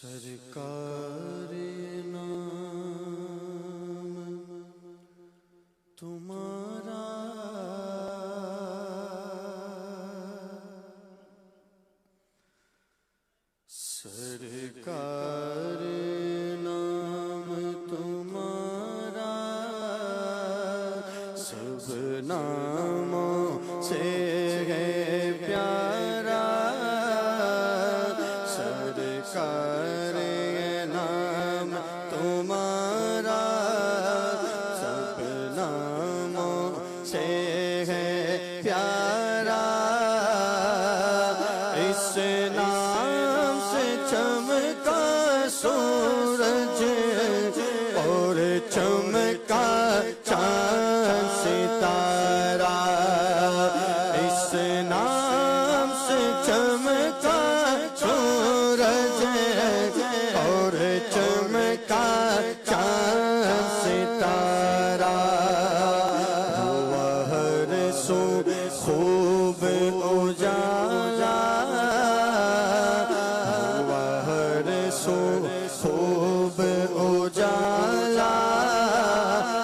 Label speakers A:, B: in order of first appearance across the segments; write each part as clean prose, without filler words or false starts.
A: सरकार नाम तुम्हारा सरकार नाम तुम्हारा सब नामों से है प्यारा सरकार नाम तुम्हारा सब नामों से है प्यारा इस नाम से चमका सूरज और चमका चांद सितारा इस नाम से चमका सूरज और चमका चांद सितारा हुआ हर सो खूब उजाला हुआ हर सो खूब उजाला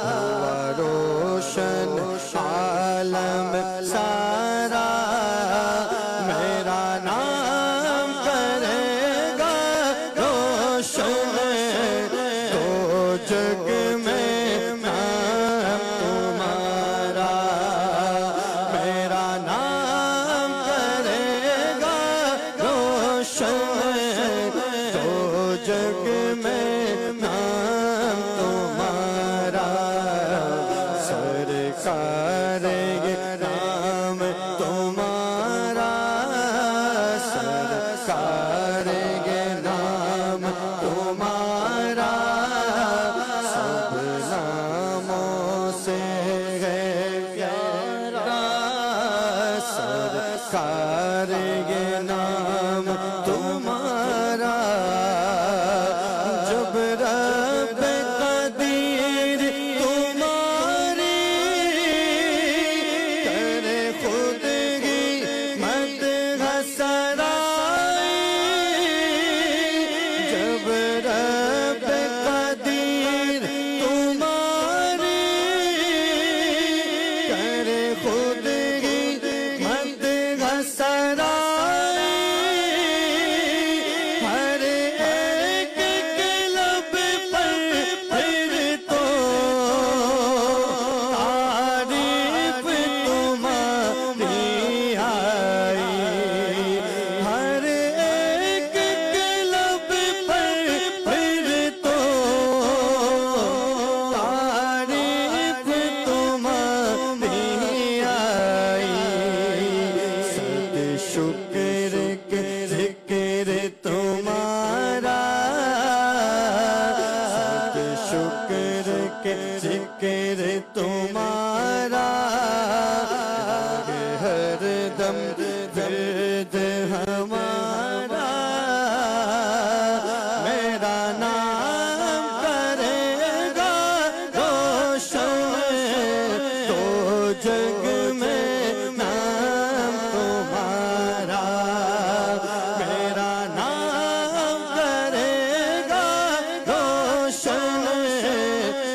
A: हुआ रोशन आलम सारा मेरा नाम करेगा रोशन तो जग में नाम तुम्हारा मेरा नाम करेगा रोशन तो जग में नाम तुम्हारा सरकार ये नाम तुम्हारा सरकार ये नाम तुम्हारा सब नामों से है प्यारा सरकार ये नाम तुम्हारा जब रब कदीर तुम्हारी करे खुद ही मत हसराई जब रब कदीर तुम्हारी करे खुद ही मत हसराई हर एक के लब पर फिर तो तारीफ तुम्हारी आई हर एक के लब पर फिर तो तारीफ तुम्हारी आई सद शुक्र के जिक्र तुम्हारा सद शुक्र के जिक्र तुम्हारा हर दम दर्द हमारा मेरा नाम करेगा रोशन तो जग में नाम तुम्हारा मेरा नाम करेगा रोशन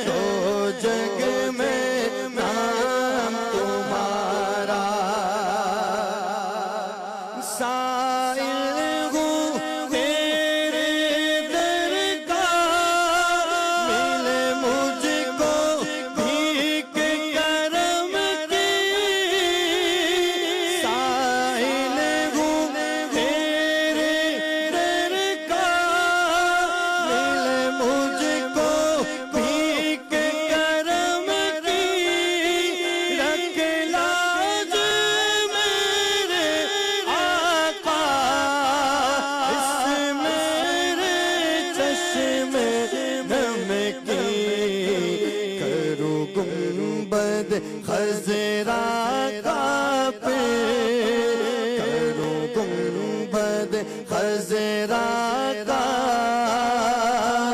A: तो जग में नाम तुम्हारा साइल हूँ तेरे दर का मिले मुझको भीख करम की साइल हूँ तेरे दर का मिले मुझको भीख करम की रख लाज मेरे आका इस मेरे चश्मे नम की करूँ गुंबद खजरा का पे करूँ गुंबद खजरा का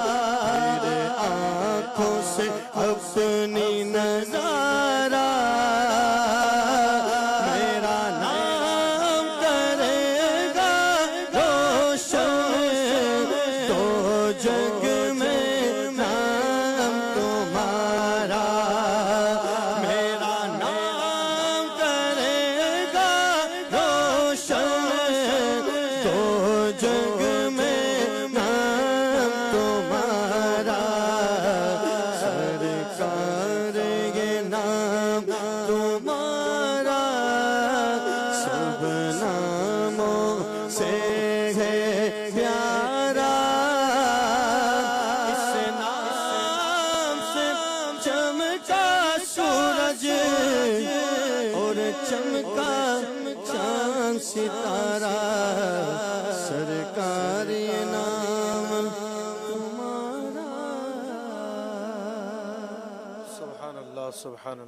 A: तेरे आँखों से अपनी नजारा मेरा नाम करेगा रोशन तो जग में नाम तुम्हारा, मेरा नाम करेगा रोशन, तो जग में नाम तुम्हारा। सरकार ये नाम तुम्हारा सब नामों से है प्यारा। इस नाम से चमका सूरज और चमका चांद सितारा। सरकार ये नाम तुम्हारा।
B: सुभान अल्लाह सुभान अल्लाह।